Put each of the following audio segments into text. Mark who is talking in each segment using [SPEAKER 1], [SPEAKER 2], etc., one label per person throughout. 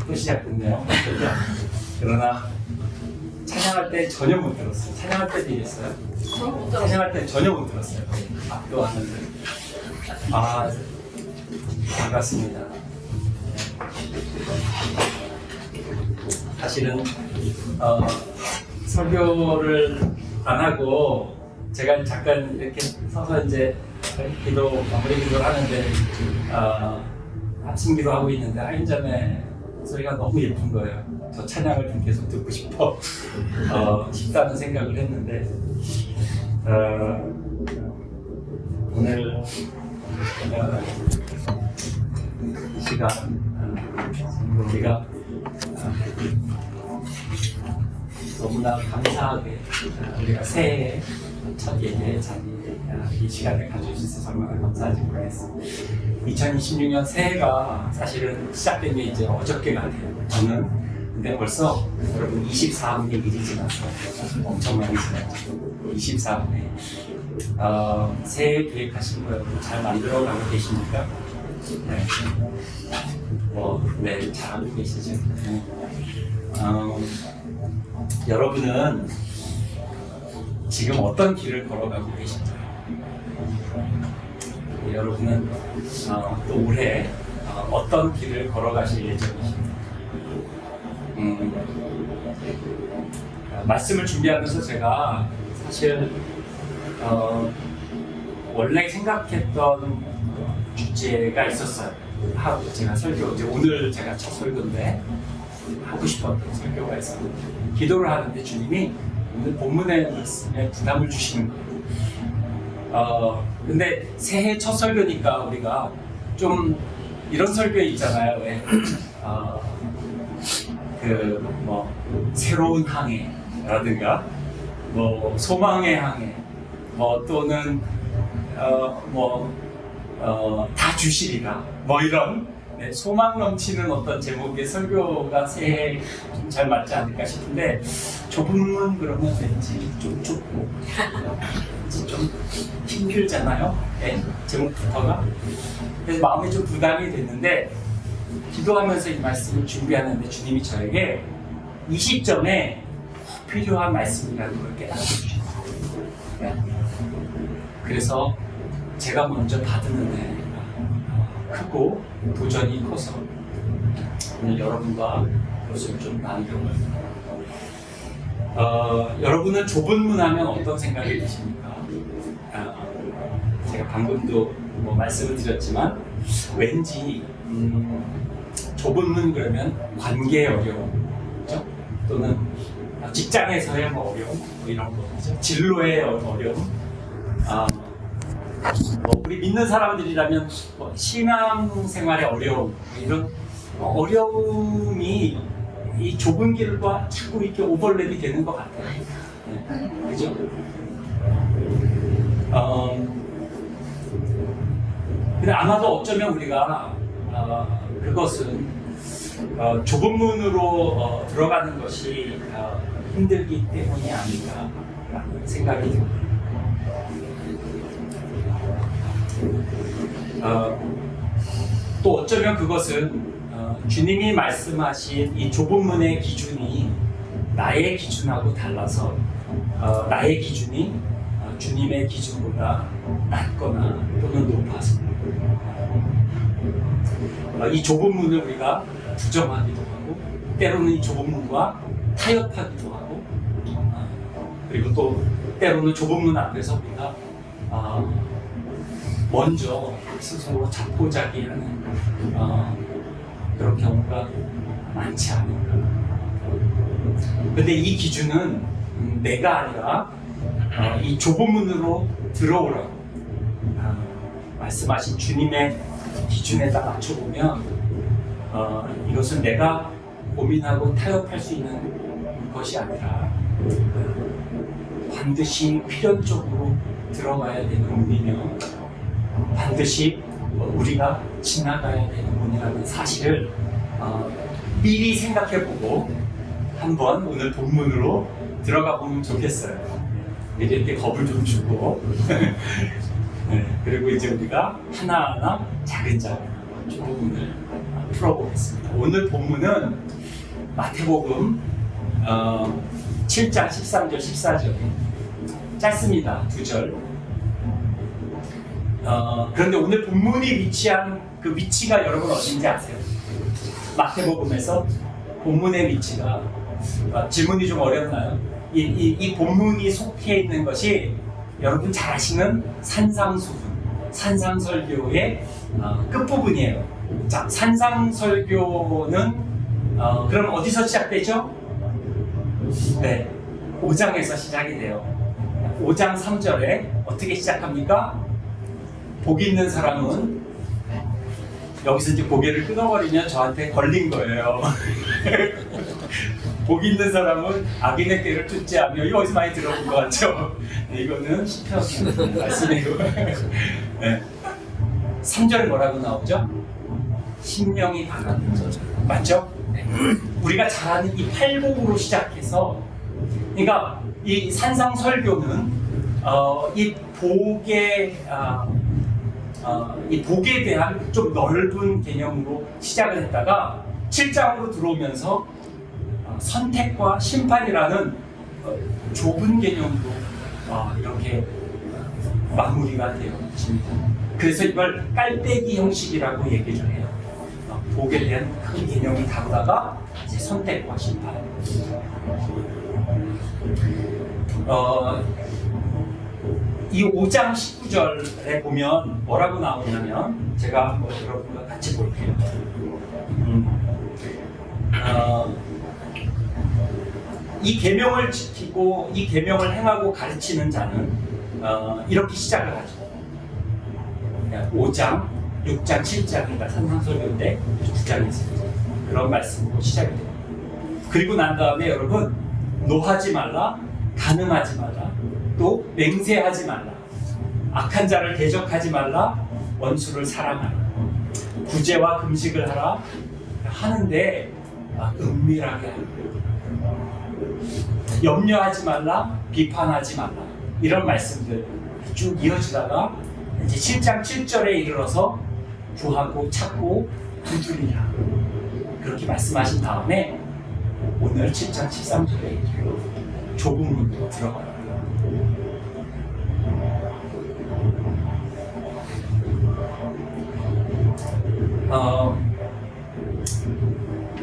[SPEAKER 1] 또 시작됐네요. 그러나 찬양할 때 전혀 못 들었어요. 찬양할 때도 이랬어요. 찬양할 때 전혀 못 들었어요. 앞도 왔는데. 아, 반갑습니다. 사실은 설교를 안 하고 제가 잠깐 이렇게 서서 이제 마무리 기도를 하는데 아침 기도하고 있는데 하인자매 소리가 너무 예쁜 거예요. 저 찬양을 좀 계속 듣고 싶다는 생각을 했는데 오늘 이 시간 우리가 너무나 감사하게 우리가 새해 첫 예배의 자리 이 시간을 가져주셔서 얼마나 감사한지 모르겠어요. 2026년 새해가 사실은 시작된 게 이제 어저께 같아요. 저는 근데 벌써 여러분 24분의 1이 지났어요. 엄청 많이 지났죠. 24분의 1. 새해 계획하신 거 여러분 잘 만들어가고 계십니까? 네. 네, 잘하고 계시죠? 네. 여러분은 지금 어떤 길을 걸어가고 계신가요? 여러분은 또 올해 어떤 길을 걸어가실 예정이십니까? 말씀을 준비하면서 제가 사실 원래 생각했던 주제가 있었어요. 제가 이제 오늘 제가 첫 설교인데 하고 싶었던 설교가 있었는데 기도를 하는데 주님이 오늘 본문의 말씀에 부담을 주시는 거예요. 근데 새해 첫 설교니까 우리가 좀 이런 설교 있잖아요. 왜? 새로운 항해라든가 소망의 항해 또는 다 주시리라 이런 소망 넘치는 어떤 제목의 설교가 새해에 좀 잘 맞지 않을까 싶은데 좁은 그러면 왠지 좀 좁고 좀 힘들잖아요. 네, 제목부터가. 그래서 마음에 좀 부담이 됐는데 기도하면서 이 말씀을 준비하는데 주님이 저에게 이 시점에 필요한 말씀이라는 걸 깨닫게 주셨어요. 네. 그래서 제가 먼저 받은 은혜가 크고 도전이 커서 오늘 여러분과 그것을 좀 나누려고요. 여러분은 좁은 문 하면 어떤 생각이 드십니까? 제가 방금도 말씀을 드렸지만 왠지 좁은 문 그러면 관계의 어려움, 그렇죠? 또는 직장에서의 어려움, 이런 거, 그렇죠? 진로의 어려움, 우리 믿는 사람들이라면 신앙생활의 어려움, 이런 어려움이 이 좁은 길과 자꾸 이렇게 오버랩이 되는 것 같아요. 네. 그죠? 근데 아마도 어쩌면 우리가 그것은 좁은 문으로 들어가는 것이 힘들기 때문이 아닌가라는 생각이 듭니다. 또 어쩌면 그것은 주님이 말씀하신 이 좁은 문의 기준이 나의 기준하고 달라서 나의 기준이 주님의 기준보다 낮거나 또는 높아서 이 좁은 문을 우리가 부정하기도 하고 때로는 이 좁은 문과 타협하기도 하고 그리고 또 때로는 좁은 문 앞에서 우리가 먼저 스스로 자포자기하는 그런 경우가 많지 않을까. 근데 이 기준은 내가 아니라 이 좁은 문으로 들어오라고 말씀하신 주님의 기준에다 맞춰보면 이것은 내가 고민하고 타협할 수 있는 것이 아니라 반드시 필연적으로 들어가야 되는 문이며 반드시 우리가 지나가야 되는 문이라는 사실을 미리 생각해보고 한번 오늘 본문으로 들어가 보면 좋겠어요. 이렇게 겁을 좀 주고 네, 그리고 이제 우리가 하나하나 차근차근 조문을 풀어보겠습니다. 오늘 본문은 마태복음 7장 13절 14절 짧습니다. 2절. 그런데 오늘 본문이 위치한 그 위치가 여러분 어딘지 아세요? 마태복음에서 본문의 위치가 질문이 좀 어렵나요? 이 본문이 속해 있는 것이 여러분 잘 아시는 산상설교의 끝부분이에요. 자, 산상설교는 그럼 어디서 시작되죠? 네, 5장에서 시작이 돼요. 5장 3절에 어떻게 시작합니까? 복 있는 사람은, 여기서 이제 고개를 끊어버리면 저한테 걸린 거예요. 복 있는 사람은 악인의 꾀를 쫓지하며, 이거 어디서 많이 들어본 것 같죠? 이거는 시편 말씀이고. 네. 3절 뭐라고 나오죠? 심령이 바라는 거 맞죠? 네. 우리가 잘 아는 이 팔복으로 시작해서, 그러니까 이 산상설교는 이 복에 대한 좀 넓은 개념으로 시작을 했다가 7장으로 들어오면서 선택과 심판이라는 좁은 개념으로 이렇게 마무리가 되어집니다. 그래서 이걸 깔때기 형식이라고 얘기를 해요. 복에 대한 큰 개념을 다루다가 이제 선택과 심판. 이 5장 19절에 보면 뭐라고 나오냐면, 제가 한번 여러분과 같이 볼게요. 이 계명을 지키고 이 계명을 행하고 가르치는 자는 이렇게 시작을 하죠. 5장, 6장, 7장, 그러니까 산상설교인데 9장에서 그런 말씀으로 시작이 됩니다. 그리고 난 다음에 여러분, 노하지 말라, 간음하지 말라, 또 맹세하지 말라, 악한 자를 대적하지 말라, 원수를 사랑하라, 구제와 금식을 하라 하는데 은밀하게 하라, 염려하지 말라, 비판하지 말라, 이런 말씀들 쭉 이어지다가 이제 7장 7절에 이르러서 구하고 찾고 두드리라, 그렇게 말씀하신 다음에 오늘 7장 13절에 좁은 문으로 들어가요.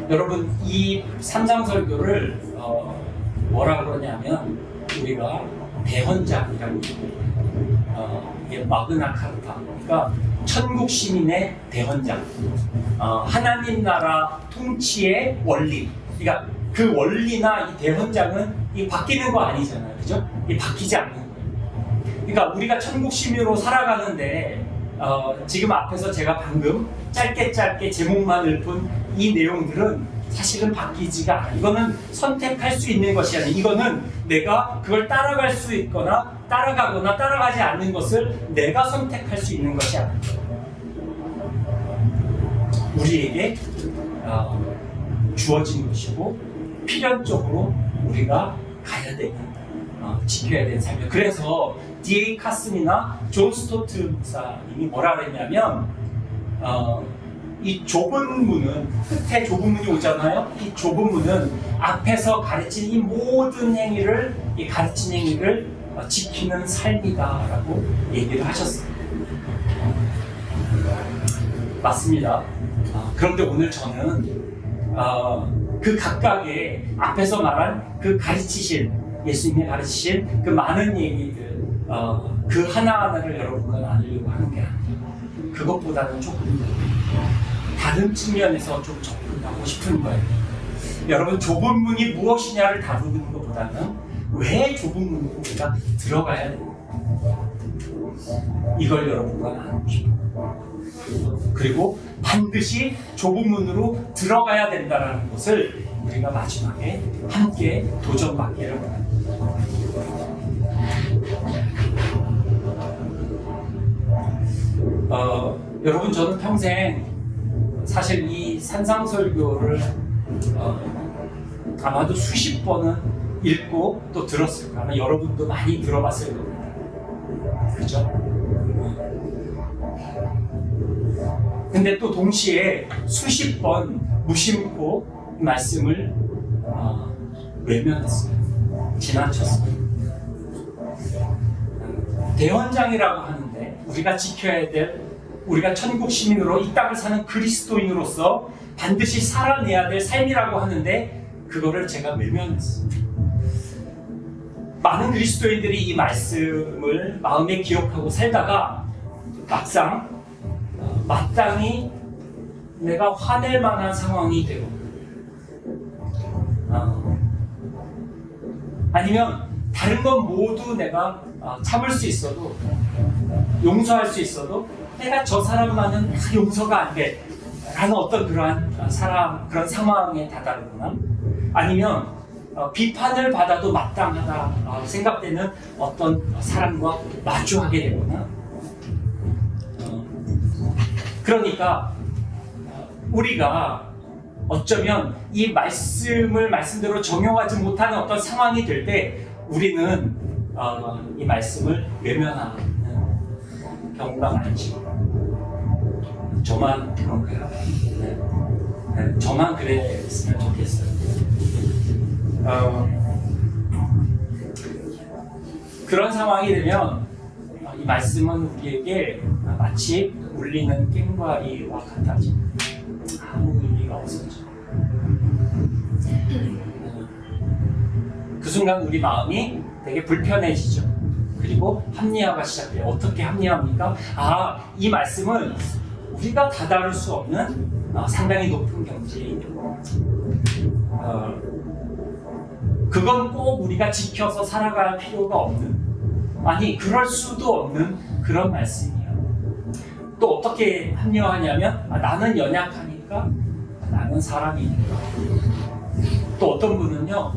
[SPEAKER 1] 여러분, 이 산상설교를 뭐라고 그러냐면 우리가 대헌장이라고 이게 마그나 카르타, 그러니까 천국 시민의 대헌장, 하나님 나라 통치의 원리. 그러니까 그 원리나 이 대헌장은 이 바뀌는 거 아니잖아요, 그죠? 이 바뀌지 않는 거예요. 그러니까 우리가 천국 시민으로 살아가는데 지금 앞에서 제가 방금 짧게 제목만 읊은 이 내용들은 사실은 바뀌지가 않아요. 이거는 선택할 수 있는 것이 아니에요. 이거는 내가 그걸 따라갈 수 있거나 따라가거나 따라가지 않는 것을 내가 선택할 수 있는 것이 아니에요. 우리에게 주어진 것이고 필연적으로 우리가 가야 되는, 지켜야 되는 삶이에요. 그래서 D.A. 카슨이나 존 스토트 목사님이 뭐라 그랬냐면 이 좁은 문은, 끝에 좁은 문이 오잖아요. 이 좁은 문은 앞에서 가르친 이 모든 행위를, 이 가르친 행위를 지키는 삶이다라고 얘기를 하셨어요. 맞습니다. 그런데 오늘 저는 그 각각의 앞에서 말한 그 가르치신, 예수님이 가르치신 그 많은 얘기들, 그 하나하나를 여러분과 나누려고 하는 게 아니에요. 그것보다는 조금 다른 측면에서 좀 접근하고 싶은 거예요. 여러분, 좁은 문이 무엇이냐를 다루는 것보다는 왜 좁은 문으로 우리가 들어가야 되는가, 이걸 여러분과 나누고 싶어요. 그리고 반드시 좁은 문으로 들어가야 된다는 것을 우리가 마지막에 함께 도전받기를 원합니다. 여러분, 저는 평생 사실 이 산상설교를 아마도 수십 번은 읽고 또 들었을 거예요. 아마 여러분도 많이 들어봤을 겁니다. 그죠? 근데 또 동시에 수십 번 무심코 이 말씀을 외면했어요. 지나쳤어요. 대원장이라고 하는데 우리가 지켜야 될, 우리가 천국 시민으로 이 땅을 사는 그리스도인으로서 반드시 살아내야 될 삶이라고 하는데 그거를 제가 외면했어요. 많은 그리스도인들이 이 말씀을 마음에 기억하고 살다가 막상 마땅히 내가 화낼 만한 상황이 되고 아니면 다른 건 모두 내가 참을 수 있어도, 용서할 수 있어도 내가 저 사람만은 용서가 안 돼 라는 어떤 그런 상황에 다다르거나, 아니면 비판을 받아도 마땅하다 생각되는 어떤 사람과 마주하게 되거나, 그러니까 우리가 어쩌면 이 말씀대로 적용하지 못하는 어떤 상황이 될 때 우리는 이 말씀을 외면하는 경우가 많죠. 저만 그런가요? 네. 저만 그랬으면 좋겠어요. 그런 상황이 되면 이 말씀은 우리에게 마치 울리는 꽹과리와 같아져. 아무 의미가 없어져. 그 순간 우리 마음이 되게 불편해지죠. 그리고 합리화가 시작돼요. 어떻게 합리화합니까? 이 말씀은 우리가 다다를 수 없는 상당히 높은 경지에 그건 꼭 우리가 지켜서 살아갈 필요가 없는, 아니 그럴 수도 없는 그런 말씀이에요. 또 어떻게 합리화하냐면 나는 연약하니까, 나는 사람이니까. 또 어떤 분은요,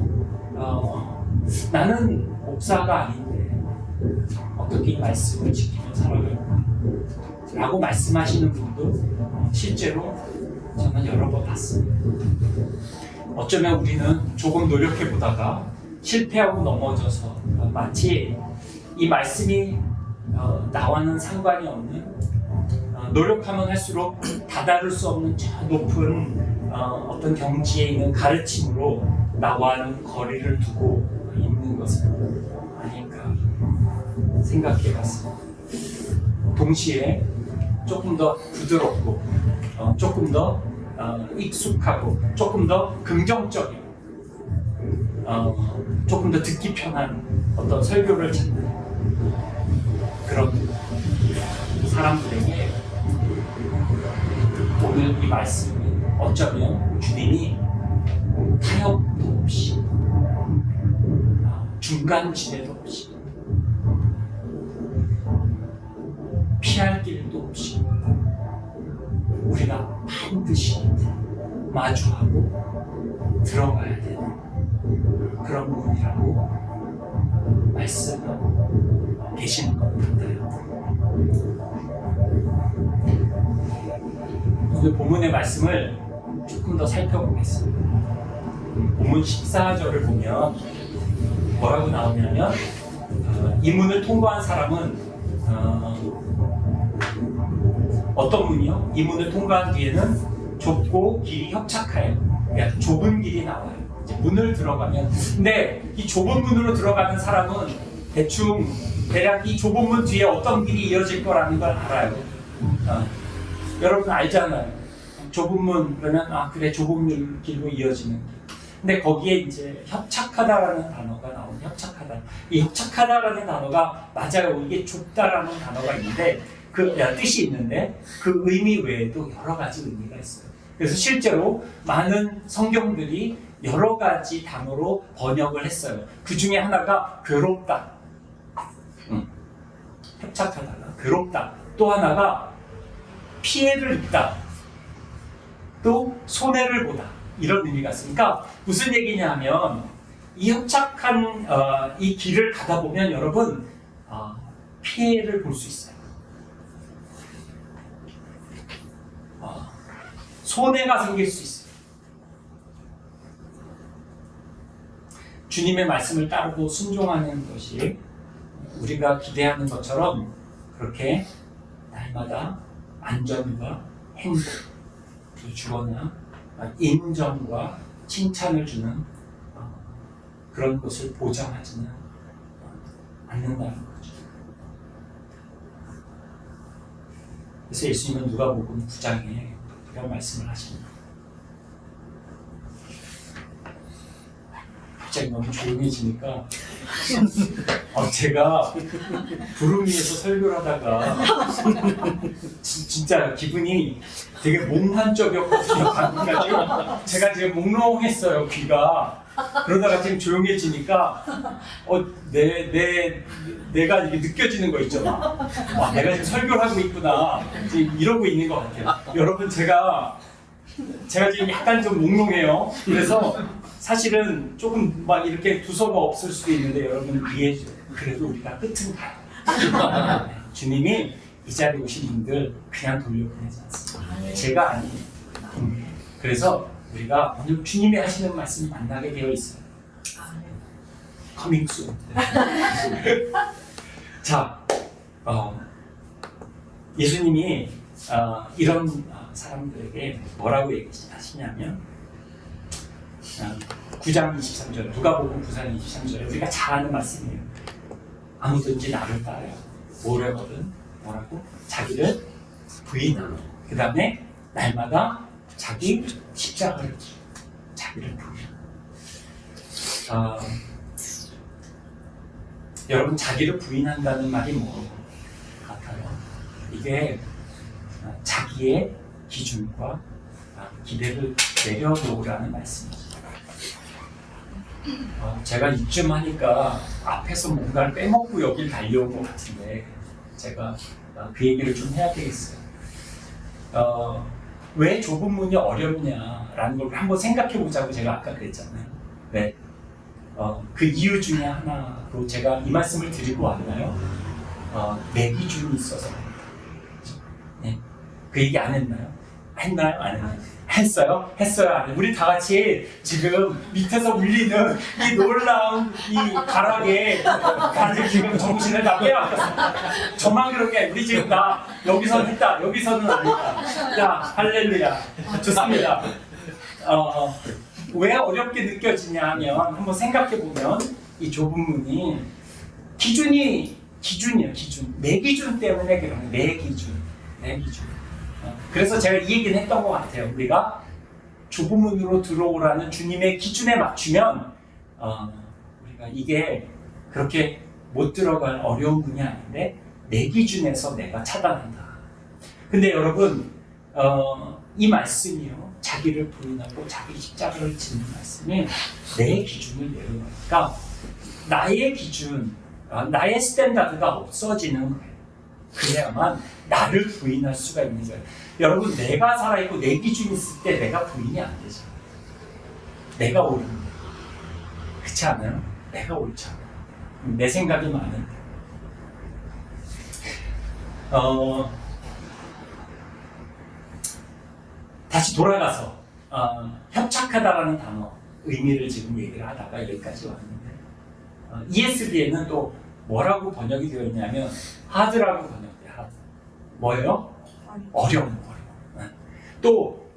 [SPEAKER 1] 나는 목사가 아닌데 어떻게 이 말씀을 지키며 살아갈까 라고 말씀하시는 분도 실제로 저는 여러 번 봤습니다. 어쩌면 우리는 조금 노력해보다가 실패하고 넘어져서 마치 이 말씀이 나와는 상관이 없는, 노력하면 할수록 다다를 수 없는 저 높은 어떤 경지에 있는 가르침으로 나와는 거리를 두고 있는 것은 아닐까 생각해봤습니다. 동시에 조금 더 부드럽고 조금 더 익숙하고 조금 더 긍정적이고 조금 더 듣기 편한 어떤 설교를 찾는 그런 사람들에게 오늘 이 말씀이 어쩌면 주님이 타협도 없이, 중간지대도 없이, 피할 길도 없이 우리가 반드시 마주하고 들어가야 되는 그런 분이라고 말씀하고 계시는 것 같아요. 오늘 본문의 말씀을 조금 더 살펴보겠습니다. 본문 14절을 보면 뭐라고 나오냐면 이 문을 통과한 사람은 어떤 문이요? 이 문을 통과한 뒤에는 좁고 길이 협착해요. 그러니까 좁은 길이 나와요. 이제 문을 들어가면, 근데 이 좁은 문으로 들어가는 사람은 대략 이 좁은 문 뒤에 어떤 길이 이어질 거라는 걸 알아요. 여러분 알잖아요. 좁은 문 그러면 그래, 좁은 길로 이어지는 길. 근데 거기에 이제 협착하다라는 단어가 나오는, 협착하다. 이 협착하다라는 단어가 맞아요. 이게 좁다라는 단어가 있는데 그 뜻이 있는데 그 의미 외에도 여러 가지 의미가 있어요. 그래서 실제로 많은 성경들이 여러 가지 단어로 번역을 했어요. 그 중에 하나가 괴롭다. 협착하다가 괴롭다. 또 하나가 피해를 입다. 또 손해를 보다. 이런 의미가 있으니까 무슨 얘기냐 하면 이 협착한 이 길을 가다 보면 여러분 피해를 볼 수 있어요. 손해가 생길 수 있어요. 주님의 말씀을 따르고 순종하는 것이 우리가 기대하는 것처럼 그렇게 날마다 안전과 행복, 또 주거나 인정과 칭찬을 주는 그런 것을 보장하지는 않는다는 거죠. 그래서 예수님은 누가복음 9장에 이런 말씀을 하십니다. 갑자기 너무 조용해지니까 제가 구름위에서 설교를 하다가 진짜 기분이 되게 몽환적이었거든요. 방금까지 제가 지금 몽롱했어요, 귀가. 그러다가 지금 조용해지니까 내가 이게 느껴지는 거 있잖아. 내가 지금 설교를 하고 있구나, 지금 이러고 있는 것 같아요. 여러분, 제가 지금 약간 좀 몽롱해요. 그래서 사실은 조금 막 이렇게 두서가 없을 수도 있는데 여러분 이해해 주세요. 그래도 우리가 끝은 가요. 주님이 이 자리에 오신 분들 그냥 돌려보내지 않습니다. 제가 아니에요. 그래서 우리가 오늘 주님이 하시는 말씀 만나게 되어 있어요. Coming soon. 자, 예수님이 이런 사람들에게 뭐라고 얘기하시냐면 9장 23절, 누가복음 9장 23절, 우리가 잘 아는 말씀이에요. 아무든지 나를 따라요. 뭐라거든, 뭐라고? 자기를 부인하고, 그 다음에 날마다 자기 십자가를 지고, 자기를 부인하고. 여러분, 자기를 부인한다는 말이 뭐 같아요? 이게 자기의 기준과 기대를 내려놓으라는 말씀이죠. 제가 이쯤 하니까 앞에서 뭔가를 빼먹고 여길 달려온 것 같은데 제가 그 얘기를 좀 해야 되겠어요. 왜 좁은 문이 어렵냐라는 걸 한번 생각해 보자고 제가 아까 그랬잖아요. 네. 그 이유 중에 하나로 제가 이 말씀을 드리고 왔나요? 내 기준이 있어서. 네. 그 얘기 안 했나요? 했나요? 안 했나요? 했어요? 했어요? 안 해요? 우리 다 같이 지금 밑에서 울리는 이 놀라운 이 가락에 다들 지금 정신을 다 빼앗겼어. 저만 그런 게 우리 지금 다 여기서는 했다, 여기서는 안 했다. 자, 할렐루야. 좋습니다. 왜 어렵게 느껴지냐 하면 한번 생각해 보면 이 좁은 문이 기준이에요. 기준. 내 기준 때문에 그런 거예요. 내 기준. 그래서 제가 이 얘기는 했던 것 같아요. 우리가 좁은 문으로 들어오라는 주님의 기준에 맞추면 우리가 이게 그렇게 못 들어갈 어려운 문이 아닌데 내 기준에서 내가 차단한다. 근데 여러분, 이 말씀이요, 자기를 부인하고 자기 십자가를 지는 말씀이 내 기준을 내려놓으니까 나의 기준, 나의 스탠다드가 없어지는 거예요. 그래야만 나를 부인할 수가 있는 거예요. 여러분, 내가 살아있고 내 기준이 있을 때 내가 부인이 안 되죠. 내가 옳은 거예요. 그렇지 않아요? 내가 옳잖아. 내 생각이 많은데. 다시 돌아가서 협착하다라는 단어 의미를 지금 얘기를 하다가 여기까지 왔는데 ESV에는 또 뭐라고 번역이 되어 있냐면 하드라고 번역돼요. 하드. 뭐예요? 어려운. 또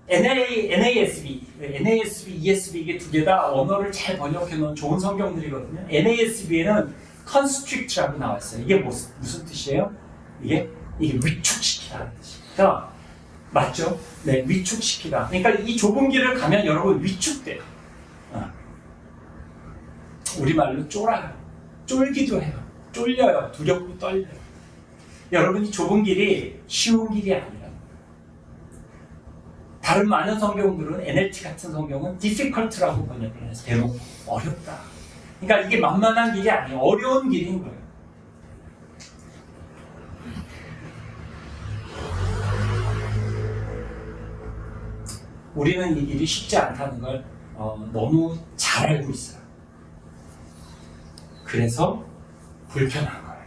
[SPEAKER 1] NASB, ESV 이게 두 개 다 언어를 잘 번역해 놓은 좋은 성경들이거든요. NASB에는 constrict라고 나와 있어요. 이게 무슨 뜻이에요? 이게 위축시키다는 뜻입니다. 맞죠? 네, 위축시키다. 그러니까 이 좁은 길을 가면 여러분 위축돼요. 우리말로 쫄아요. 쫄기도 해요. 쫄려요. 두렵고 떨려요. 여러분, 이 좁은 길이 쉬운 길이 아니에요. 다른 많은 성경들은 NLT 같은 성경은 difficult라고 번역을 해서 대놓고 어렵다. 그러니까 이게 만만한 길이 아니에요. 어려운 길인 거예요. 우리는 이 길이 쉽지 않다는 걸 너무 잘 알고 있어요. 그래서 불편한 거예요.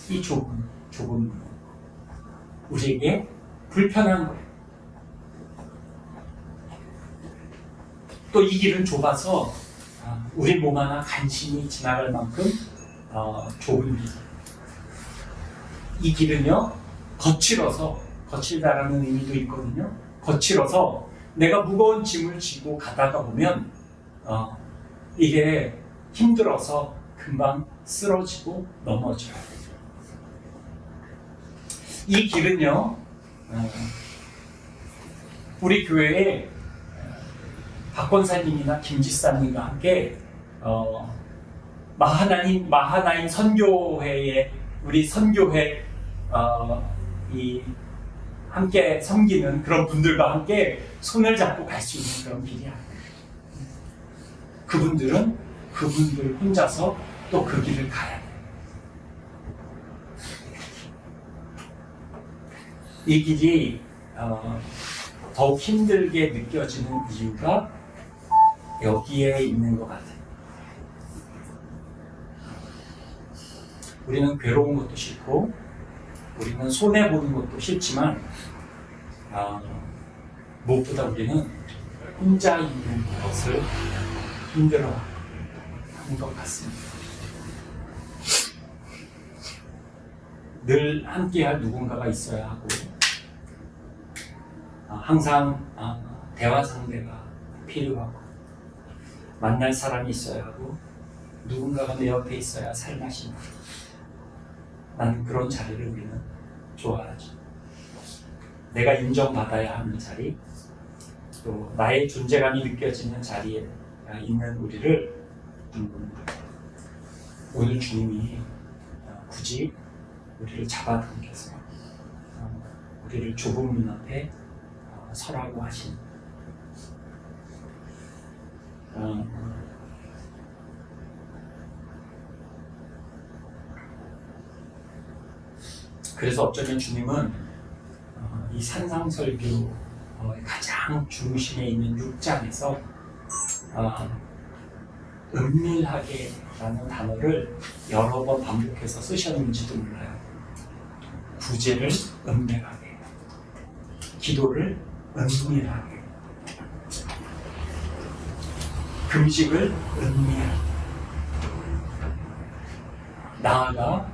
[SPEAKER 1] 이 좁은 문은 우리에게 불편한 거예요. 또 이 길은 좁아서 우리 몸 하나 간신히 지나갈 만큼 좁은 길. 이 길은요, 거칠다라는 의미도 있거든요. 거칠어서 내가 무거운 짐을 지고 가다가 보면 이게 힘들어서 금방 쓰러지고 넘어져요. 이 길은요, 우리 교회에 박권사님이나 김지사님과 함께 마하나인 선교회에 우리 선교회 이 함께 섬기는 그런 분들과 함께 손을 잡고 갈 수 있는 그런 길이야. 그분들 혼자서 또 그 길을 가야 돼. 이 길이 더욱 힘들게 느껴지는 이유가 여기에 있는 것 같아요. 우리는 괴로운 것도 싫고 우리는 손해보는 것도 싫지만 무엇보다 우리는 혼자 있는 것을 힘들어하는 것 같습니다. 늘 함께할 누군가가 있어야 하고 항상 대화 상대가 필요하고 만날 사람이 있어야 하고 누군가가 내 옆에 있어야 살맛이 나. 나는 그런 자리를 우리는 좋아하죠. 내가 인정받아야 하는 자리, 또 나의 존재감이 느껴지는 자리에 있는 우리를 오늘 주님이 굳이 우리를 잡아당겨서 우리를 좁은 문 앞에 서라고 하신 그래서 어쩌면 주님은 이 산상설교의 가장 중심에 있는 6장에서 은밀하게라는 단어를 여러 번 반복해서 쓰셨는지도 몰라요. 구제를 은밀하게, 기도를 은밀하게, 금식을 은밀하게, 나아가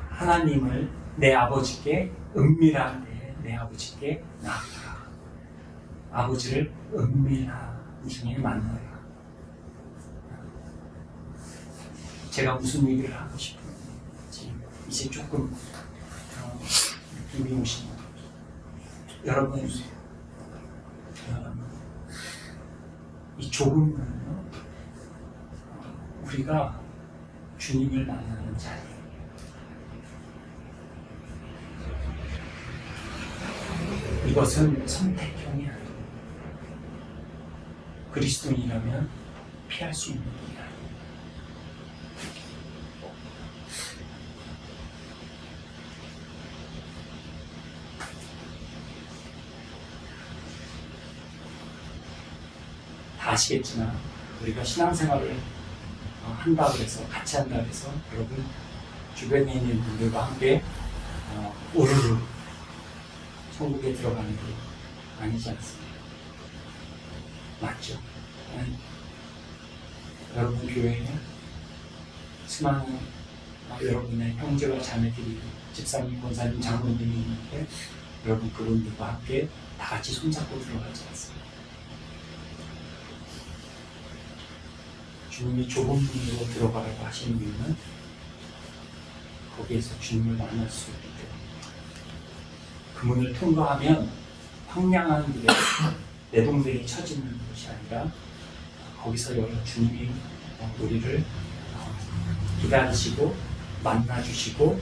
[SPEAKER 1] 하나님을 내 아버지께 은밀한데 내 아버지께 나아가 아버지를 은밀한 중에 만나라. 제가 무슨 얘기를 하고 싶은지 이제 조금 느낌이 오시나요? 여러분 이 좁은 문은 우리가 주님을 만나는 자리, 이것은 선택형이 아니에요. 그리스도인이라면 피할 수 있는 길이 아니에요. 다 아시겠지만 우리가 신앙생활을 한다 그래서 같이 한다 그래서 여러분 주변에 있는 분들과 함께 우르르 천국에 들어가는 게 아니지 않습니까? 맞죠? 여러분 교회에 수많은 여러분의 형제와 자매들이 집사님, 권사님, 장로님이 있는데 여러분 그분들과 함께 다 같이 손잡고 들어가지 않습니까? 주님이 좁은 문으로 들어가라고 하시는 이유는 거기에서 주님을 만날 수 있기 때문에 그 문을 통과하면 황량한 길에 내동댕이 쳐지는 것이 아니라 거기서 여러 주님이 우리를 기다리시고 만나주시고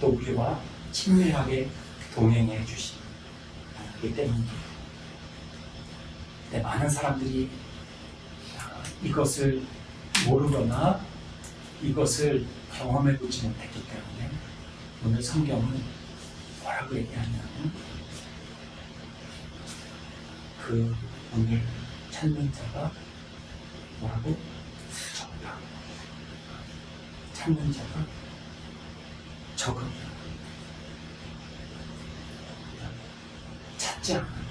[SPEAKER 1] 또 우리와 친밀하게 동행해 주시기 때문입니다. 많은 사람들이 이것을 모르거나 이것을 경험해 보지 못했기 때문에 오늘 성경은 뭐라고 얘기하냐면 그 문을 찾는 자가 뭐라고? 적다. 찾는 자가 적은 찾지 않아.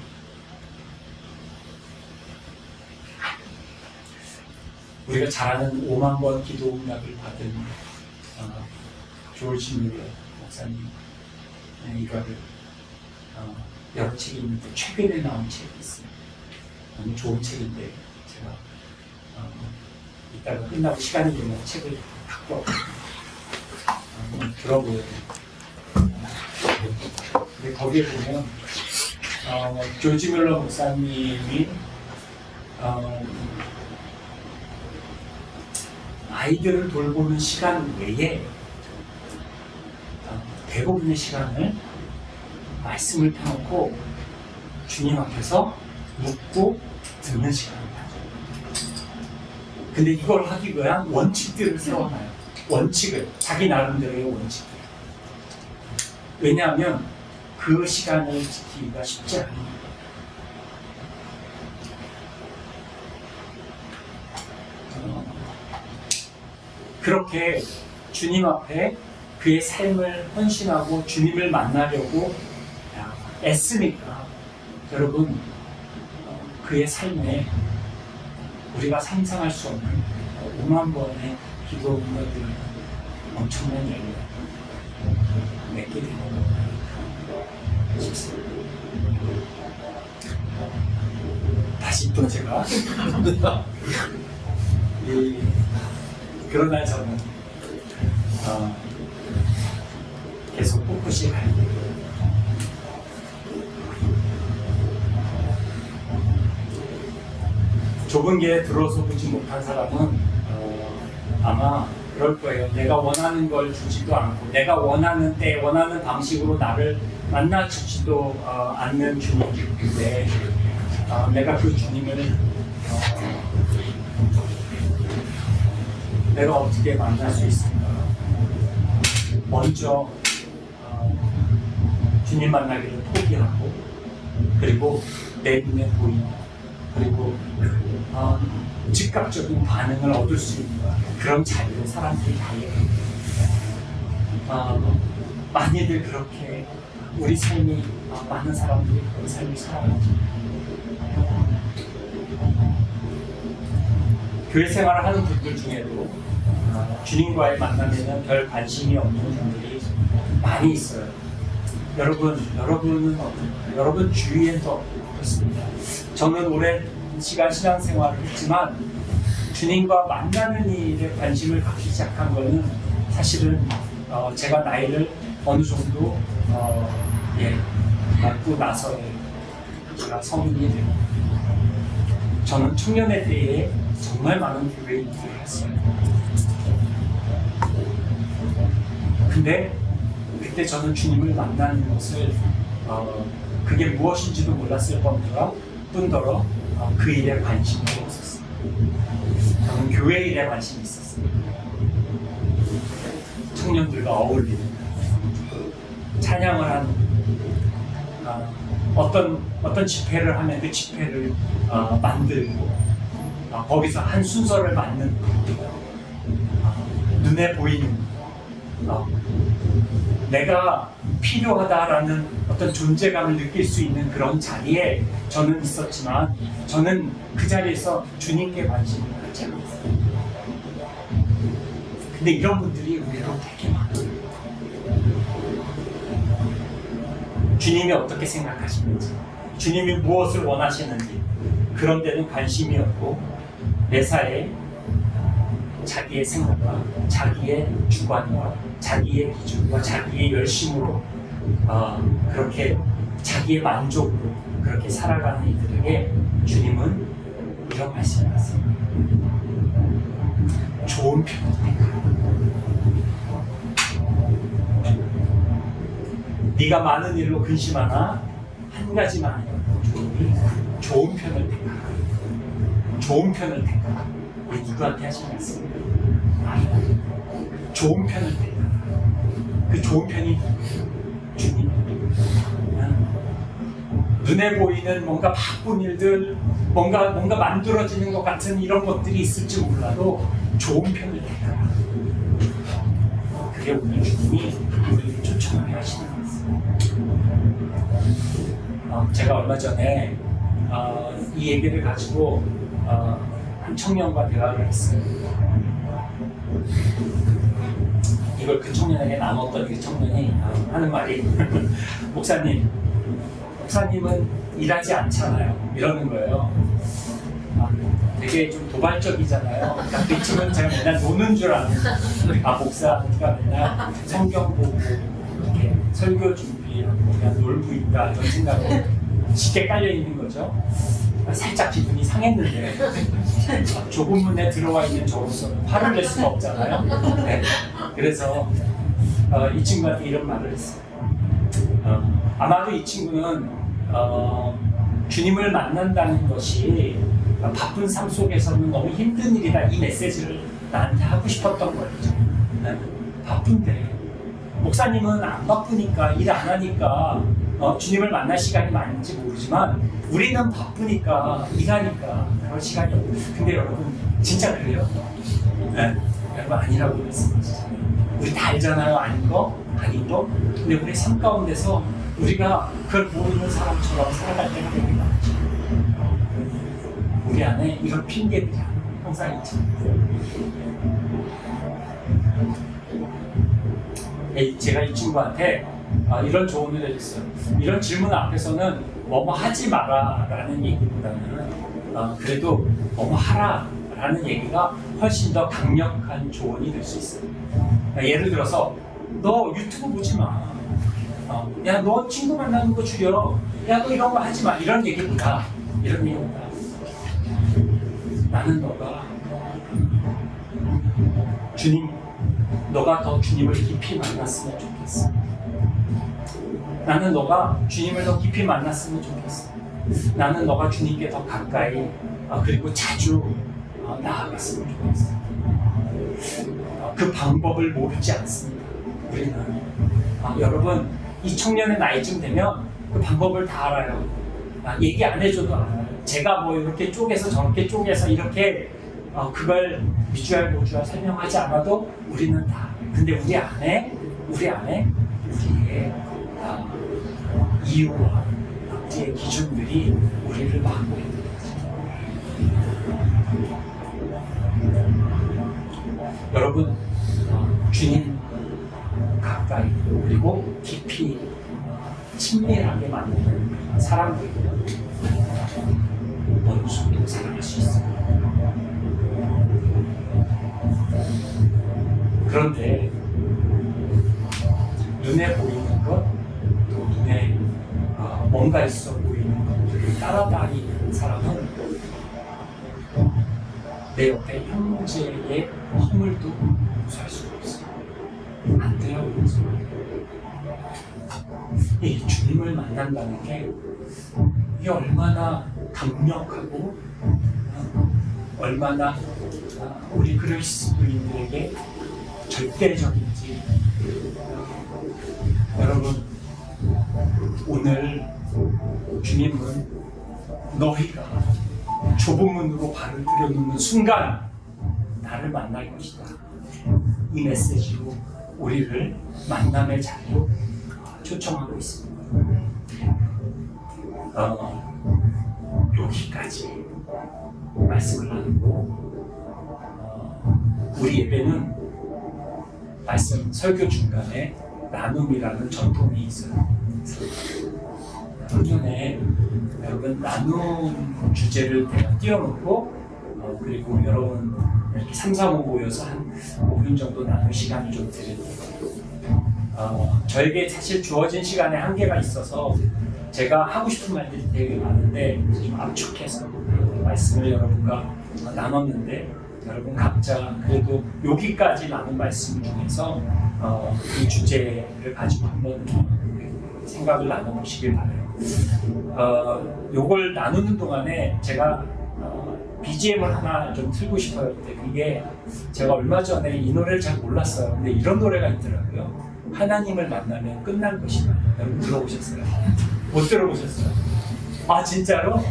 [SPEAKER 1] 우리가 잘 아는 5만 번 기도 응답을 받은 조지 뮬러 목사님 이거를 여러 책이 있는데 최근에 나온 책이 있어요. 너무 좋은 책인데 제가 이따가 끝나고 시간이 되면 책을 갖고 와서 들어보여요. 근데 거기에 보면 조지 뮬러 목사님이 아이들을 돌보는 시간 외에 대부분의 시간을 말씀을 펴놓고 주님 앞에서 묻고 듣는 시간입니다. 근데 이걸 하기 위한 원칙들을 세워놔요. 원칙을, 자기 나름대로의 원칙들. 왜냐하면 그 시간을 지키기가 쉽지 않아요. 그렇게 주님 앞에 그의 삶을 헌신하고 주님을 만나려고 애쓰니까 여러분 그의 삶에 우리가 상상할 수 없는 5만 번의 기도 응답을 엄청난 열매를 맺게 되는 것입니다. 다시 또 제가 그러나 저는 계속 꿋꿋이 가야 돼요. 좁은 게 들어서 보지 못한 사람은 아마 그럴 거예요. 내가 원하는 걸 주지도 않고 내가 원하는 때 원하는 방식으로 나를 만나주지도 않는 주님인데 내가 그 주님을 내가 어떻게 만날 수 있을까? 먼저 주님 만나기를 포기하고 그리고 내 눈에 보이는 그리고 즉각적인 반응을 얻을 수 있는 그런 자리를 사람들이 가요. 많이들 그렇게 우리 삶이 많은 사람들이 그런 삶을 살아가죠. 교회 생활을 하는 분들 중에도 주님과의 만남에는 별 관심이 없는 분들이 많이 있어요. 여러분은 어떤가요? 여러분 주위에도 그렇습니다. 저는 오랜 시간 신앙생활을 했지만 주님과 만나는 일에 관심을 갖기 시작한 것은 사실은 제가 나이를 어느 정도 먹고 나서에 제가 성인이 되고 저는 청년의 때에 정말 많은 교회에 일을 했어요. 근데 그때 저는 주님을 만나는 것을 그게 무엇인지도 몰랐을 뿐더러 그 일에 관심이 없었어요. 저는 교회 일에 관심이 있었어요. 청년들과 어울리는 찬양을 하는 어떤 집회를 하면 그 집회를 만들고 거기서 한 순서를 맞는 눈에 보이는 내가 필요하다라는 어떤 존재감을 느낄 수 있는 그런 자리에 저는 있었지만 저는 그 자리에서 주님께 관심을 갖지 않았어요. 근데 이런 분들이 우리로 되게 많아요. 주님이 어떻게 생각하시는지 주님이 무엇을 원하시는지 그런 데는 관심이 없고 매사에 자기의 생각과 자기의 주관과 자기의 기준과 자기의 열심으로 그렇게 자기의 만족으로 그렇게 살아가는 이들에게 주님은 이런 말씀을 하세요. 좋은 편을 택하라. 네가 많은 일로 근심하나 한 가지만 하여 좋은 편을 택하라. 좋은 편을 택하라. 이게 누구한테 하신 말씀이에요? 좋은 편을 택하라. 그 좋은 편이 주님. 눈에 보이는 뭔가 바쁜 일들, 뭔가 만들어지는 것 같은 이런 것들이 있을지 몰라도 좋은 편을 택하라. 그게 오늘 주님이 우리를 초청하게 하시는 거예요. 제가 얼마 전에 이 얘기를 가지고 한 청년과 대화를 했어요. 이걸 그 청년에게 나눴더니 그 청년이 하는 말이 목사님은 일하지 않잖아요. 이러는 거예요. 되게 좀 도발적이잖아요. 그러니까 그 친구는 제가 맨날 노는 줄 아는 목사가 맨날 성경 보고 이렇게 설교 준비하고 그냥 놀고 있다 이런 생각으로 쉽게 깔려 있는 거죠. 살짝 기분이 상했는데 좁은 문에 들어와 있는 저로서 화를 낼 수가 없잖아요. 네. 그래서 이 친구한테 이런 말을 했어요. 아마도 이 친구는 주님을 만난다는 것이 바쁜 삶 속에서는 너무 힘든 일이다, 이 메시지를 나한테 하고 싶었던 거였죠. 네. 바쁜데 목사님은 안 바쁘니까, 일 안 하니까 주님을 만날 시간이 많은지 모르지만 우리는 바쁘니까, 일하니까 그럴 시간이 없고. 근데 여러분 진짜 그래요? 네. 여러분 아니라고 말씀하시잖아요. 우리 다 알잖아요. 아닌 거, 아닌 거. 근데 우리 삶 가운데서 우리가 그걸 모르는 사람처럼 살아갈 때가 되게 많죠. 우리 안에 이런 핑계들이 항상 있죠. 제가 이 친구한테 이런 조언을 해줬어요. 이런 질문 앞에서는 뭐뭐 하지 마라 라는 얘기보다는 그래도 뭐뭐 하라 라는 얘기가 훨씬 더 강력한 조언이 될 수 있어요. 예를 들어서 너 유튜브 보지 마. 야, 너 친구 만나는 거 줄여. 야, 너 이런 거 하지 마. 이런 얘기보다 나는 너가 더 주님을 깊이 만났으면 좋겠어. 나는 너가 주님을 더 깊이 만났으면 좋겠어. 나는 너가 주님께 더 가까이 그리고 자주 나아갔으면 좋겠어. 그 방법을 모르지 않습니다. 우리는 여러분 이 청년의 나이쯤 되면 그 방법을 다 알아요. 얘기 안 해줘도 알아요. 제가 뭐 이렇게 쪼개서 저렇게 쪼개서 이렇게 그걸 미주알 모주알 설명하지 않아도 우리는 다. 근데 우리 안에 우리의 이유와 우리의 기준들이 우리를 막고 있는 거죠. 여러분 주님 가까이 그리고 깊이 친밀하게 만드는 사람들이면 어느 정도 살아갈 수 있어요. 그런데 눈에 보이는 것, 또 눈에 뭔가 있어 보이는 것들을 따라다니는 사람은 내 옆에 형제의 허물도 무사할 수가 없어요. 안 돼요. 이 주님을 만난다는 게 이게 얼마나 강력하고 얼마나 우리 그리스도인들에게 절대적인지. 여러분 오늘 주님은 너희가 좁은 문으로 발을 들여놓는 순간 나를 만날 것이다, 이 메시지로 우리를 만남의 자리로 초청하고 있습니다. 여기까지 말씀을 나누고 우리 예배는 말씀 설교 중간에 나눔이라는 전통이 있어요. 작년에 여러분 나눔 주제를 제가 띄워놓고 그리고 여러분 이렇게 3, 4, 5 모여서 한 5분 정도 나눌 시간을 좀 드릴게요. 저에게 사실 주어진 시간에 한계가 있어서 제가 하고 싶은 말들이 되게 많은데 좀 압축해서 말씀을 여러분과 나눴는데, 여러분 각자 그래도 여기까지 나눈 말씀 중에서 이 주제를 가지고 한번 생각을 나눠보시길 바라요. 요걸 나누는 동안에 제가 BGM을 하나 좀 틀고 싶어요. 근데 그게 제가 얼마 전에 이 노래를 잘 몰랐어요. 근데 이런 노래가 있더라고요. 하나님을 만나면 끝난 것이다. 여러분 들어보셨어요? 못 들어보셨어요? 아 진짜로?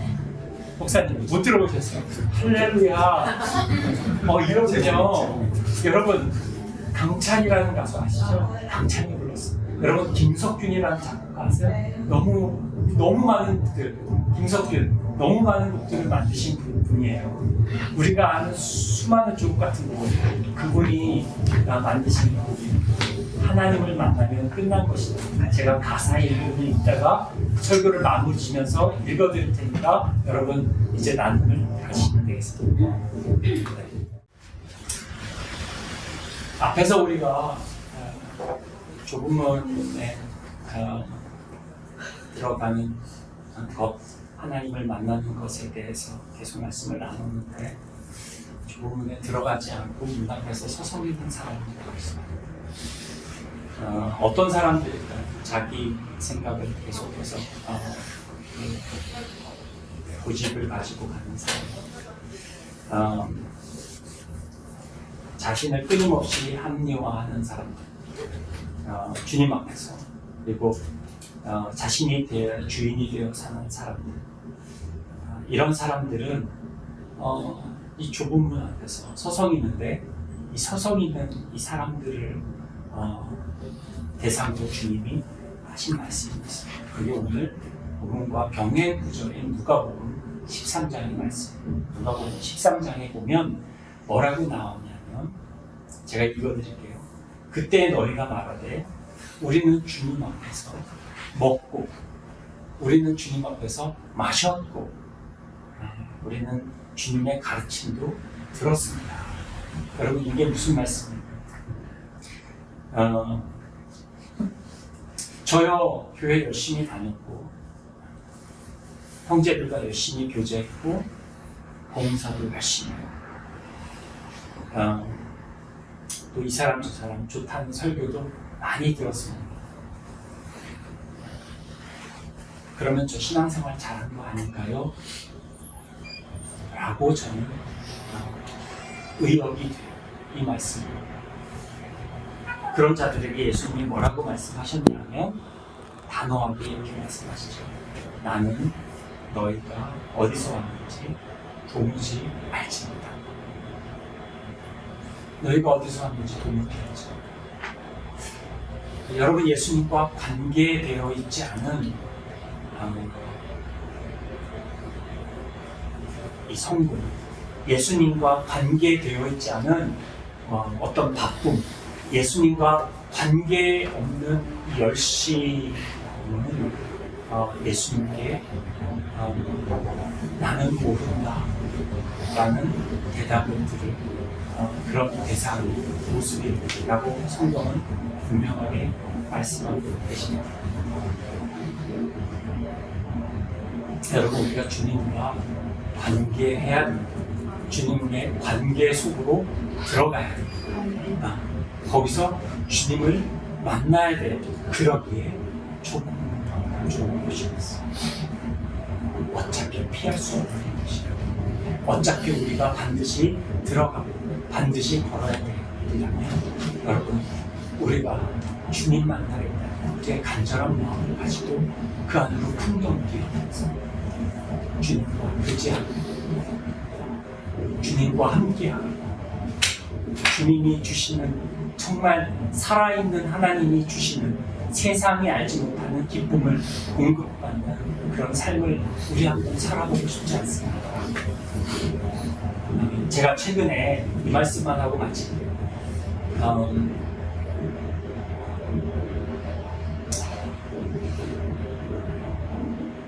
[SPEAKER 1] 목사님 못 들어보셨어요? 할렐루야. 이러군요. 여러분 강찬이라는 가수 아시죠? 강찬이 불렀어요. 여러분 김석균이라는 작곡가 아세요? 너무 많은 곡들, 김석균 너무 많은 곡들을 만드신 분이에요. 우리가 아는 수많은 주옥 같은 곡, 그분이 만드신 곡이에요. 하나님을 만나면 끝난 것이다. 제가 가사 읽음을 읽다가 설교를 마무리 지면서 읽어드릴 테니까 여러분 이제 나눔을 하시면 되겠습니다. 앞에서 우리가 좁은 문에 들어가는 것, 하나님을 만나는 것에 대해서 계속 말씀을 나눴는데 좁은 문에 들어가지 않고 문 앞에서 서성이는 사람이 있습니다. 어떤 사람들일까? 자기 생각을 계속해서 고집을 가지고 가는 사람, 자신을 끊임없이 합리화하는 사람들, 주님 앞에서, 그리고 자신이 주인이 되어 사는 사람들, 이런 사람들은 이 좁은 문 앞에서 서성이는데, 이 서성이는 이 사람들을 대상으로 주님이 하신 말씀이 있습니다. 그게 오늘 복음과 병행 구절인 누가복음 13장의 말씀. 누가복음 13장에 보면 뭐라고 나오냐면, 제가 읽어드릴게요. 그때 너희가 말하되 우리는 주님 앞에서 먹고 우리는 주님 앞에서 마셨고 우리는 주님의 가르침도 들었습니다. 여러분, 이게 무슨 말씀입니까? 저요 교회 열심히 다녔고 형제들과 열심히 교제했고 봉사도 열심히 했고 또 이 사람 저 사람 좋다는 설교도 많이 들었습니다. 그러면 저 신앙생활 잘한 거 아닐까요? 라고 저는 의역이 돼요. 이 말씀을. 그런 자들에게 예수님이 뭐라고 말씀하셨냐면 단호하게 이렇게 말씀하시죠. 나는 너희가 어디서 왔는지 도무지 알지 못한다. 너희가 어디서 왔는지 도무지 알지 못한다. 여러분, 예수님과 관계되어 있지 않은 이 성공, 예수님과 관계되어 있지 않은 어떤 바쁨, 예수님과 관계없는 열심은 예수님께 나는 모른다 라는 대답을 들을 그런 대상 모습이라고 성경은 분명하게 말씀하고 계십니다. 여러분, 우리가 주님과 관계해야 됩니다. 주님의 관계 속으로 들어가야 됩니다. 거기서 주님을 만나야 돼요. 그러기에 좁은 것이었어요. 어차피 피할 수 없는 것이에요. 어차피 우리가 반드시 들어가고 반드시 걸어야 되려면 여러분, 우리가 주님 만나겠다. 우리의 간절한 마음을 가지고 그 안으로 풍덩 뛰어들어서 주님과 의지하고 주님과 함께하고 주님이 주시는 정말 살아있는 하나님이 주시는 세상이 알지 못하는 기쁨을 공급받는 그런 삶을 우리 한번 살아보고 싶지 않습니까? 제가 최근에 이 말씀만 하고 마칠게요.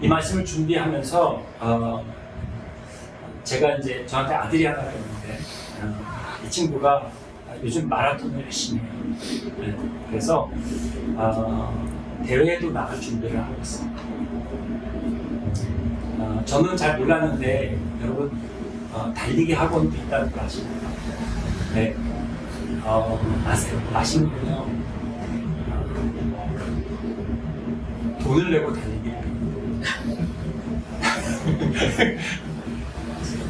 [SPEAKER 1] 이 말씀을 준비하면서 제가 이제 저한테 아들이 하나가 있는데 이 친구가 요즘 마라톤을 열심히 해요. 네, 그래서 대회에도 나갈 준비를 하고 있습니다. 저는 잘 몰랐는데 여러분 달리기 학원도 있다는 거 아시나요? 네, 아세요? 아시는군요. 돈을 내고 달리기를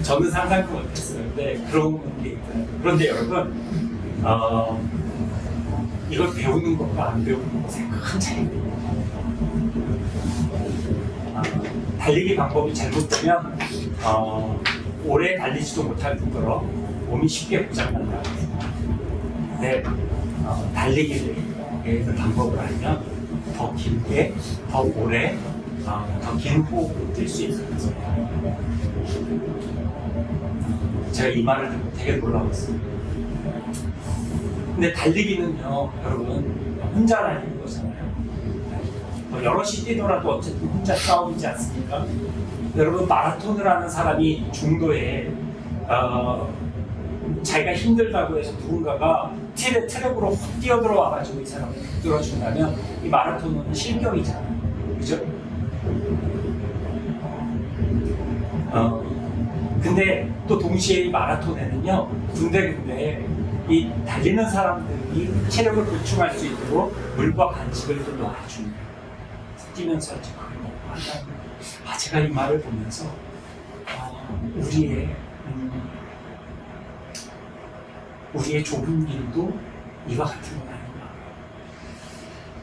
[SPEAKER 1] 저는 상상도 못했어요. 근데 그런 게 있더라고요. 그런데 여러분, 이걸 배우는 것과 안 배우는 것에 큰 차이가 있어요. 달리기 방법이 잘못되면 오래 달리지도 못할 뿐더러 몸이 쉽게 고장난다. 근데 달리기를 방법을 알면 더 길게, 더 오래, 더 긴 호흡을 뛸 수 있어요. 제가 이 말을 듣고 되게 놀라웠어요. 근데 달리기는요, 여러분, 혼자 달리는 거잖아요. 뭐 여럿이 뛰더라도 어쨌든 혼자 싸움이지 않습니까? 여러분 마라톤을 하는 사람이 중도에 자기가 힘들다고 해서 누군가가 트랙으로 확 뛰어들어와가지고 이 사람을 붙들어준다면 이 마라톤은 실격이잖아요. 그죠? 근데 또 동시에 이 마라톤에는요, 군데군데 이 달리는 사람들이 체력을 보충할 수 있도록 물과 간식을 또 놔주는, 뛰면서 그걸 먹고 한다는. 제가 이 말을 보면서 우리의 좁은 길도 이와 같은 건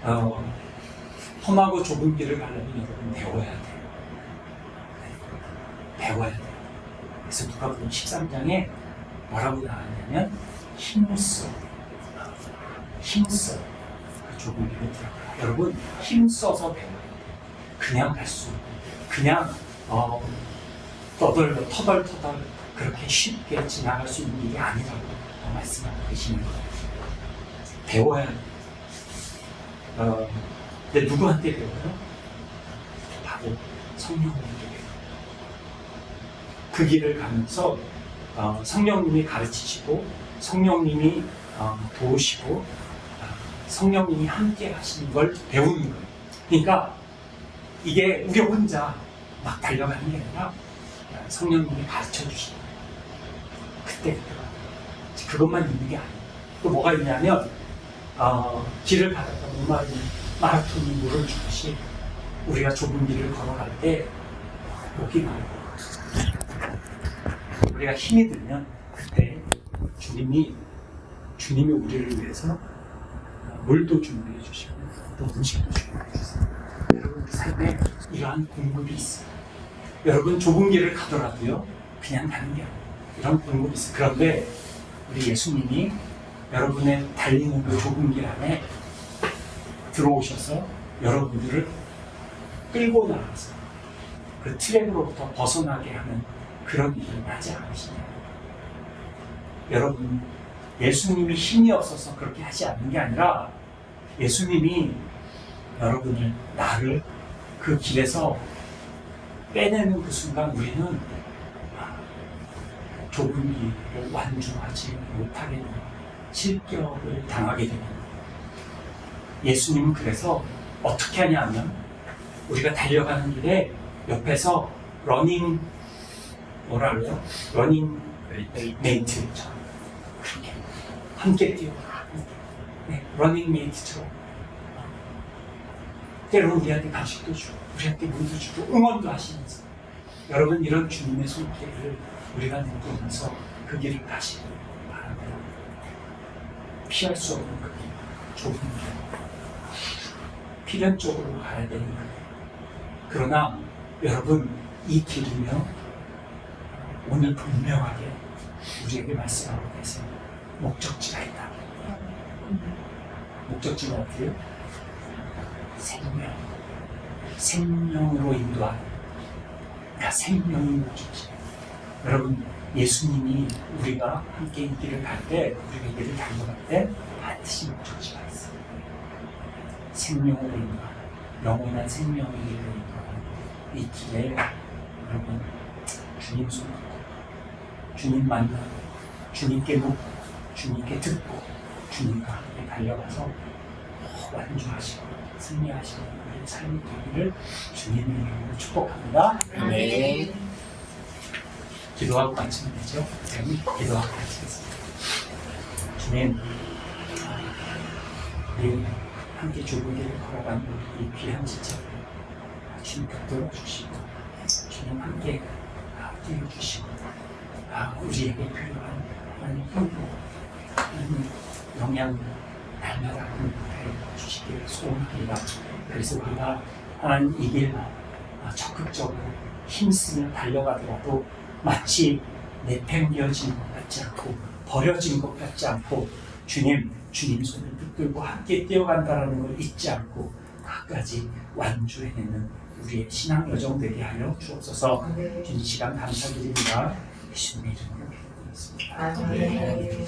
[SPEAKER 1] 아닌가. 험하고 좁은 길을 가려면 여러분 배워야 돼요. 배워야 돼요. 그래서 누가복음 13장에 뭐라고 나왔냐면 힘써 그 좁은 길을 들어가라. 여러분 힘써서 배워야 돼요. 그냥 갈 수 없고 그냥 터덜터덜 그렇게 쉽게 지나갈 수 있는 일이 아니라고 말씀하고 계시는 거예요. 배워야 돼요. 근데 누구한테 배워요? 바로 성령님께 배워요. 그 길을 가면서 성령님이 가르치시고 성령님이 도우시고 성령님이 함께 하시는 걸 배우는 거예요. 그러니까 이게 우리 혼자 막 달려가는 게 아니라 성령님이 가르쳐 주시는 거예요. 그때 그것만 있는 게 아니에요. 또 뭐가 있냐면 길을 가다가 목마른 마라톤이 물을 주듯이 우리가 좁은 길을 걸어갈 때 목이 마르고 우리가 힘이 들면 그때 주님이 우리를 위해서 물도 준비해 주시고 또 음식도 준비해 주세요. 여러분 우리 삶에 이러한 공급이 있어요. 여러분 좁은 길을 가더라도요 그냥 가는 게 아니에요. 이런 공급이 있어요. 그런데 우리 예수님이 여러분의 달리는 그 좁은 길 안에 들어오셔서 여러분들을 끌고 나가서 그 트랙으로부터 벗어나게 하는 그런 일을 하지 않으시냐. 여러분 예수님이 힘이 없어서 그렇게 하지 않는 게 아니라 예수님이 여러분을 나를 그 길에서 빼내는 그 순간 우리는 좁은 길을 완주하지 못하게 되는 실격을 당하게 됩니다. 예수님은 그래서 어떻게 하냐면 우리가 달려가는 길에 옆에서 러닝 메이트처럼 그렇게 함께 뛰어가. 러닝 메이트처럼 때로는 우리한테 간식도 주고 우리한테 물도 주고 응원도 하시면서 여러분 이런 주님의 손길을 우리가 느끼면서 그 길을 가시기 바랍니다. 피할 수 없는 그 길, 좁은 길, 필연적으로 가야 되는 그 길. 그러나 여러분 이 길은요 오늘 분명하게 우리에게 말씀하고 계세요. 목적지가 있다. 목적지가 어디예요? 생명으로 인도하는, 그러니까 생명이 목적지. 여러분 예수님이 우리가 함께 이 길을 갈 때, 우리가 이 길을 달려갈 때 반드시 목적지가 있어요. 생명으로 인도하는, 영원한 생명의 길로 인도하는 이 길에 여러분 주님 손 잡고 주님 만나고 주님께 묻고 주님께 듣고 주님과 함께 달려가서 완주하시고 승리하시는 우리의 삶이 되기를 주님의 이름으로 축복합니다.
[SPEAKER 2] 아멘.
[SPEAKER 1] 기도하고 마치면 되죠? 기도하고 마치겠습니다. 주님, 우리 함께 좁은 길을 걸어가는 이 귀한 지체를 주님 붙들어 주시고 주님 함께 뛰어주시고 우리에게 필요한 하나님 힘으로 하나님 영향을 날마다 주시기를 소원합니다. 그래서 우리가 하나님 이 길 적극적으로 힘쓰며 달려가더라도 마치 내팽겨진 것 같지 않고 버려진 것 같지 않고 주님 손을 붙들고 함께 뛰어간다는 걸 잊지 않고 끝까지 완주해내는 우리의 신앙 여정 되게 하여 주옵소서. 주님 시간 감사드립니다. 예수님의 이름으로 기도드리겠습니다.
[SPEAKER 2] 아멘.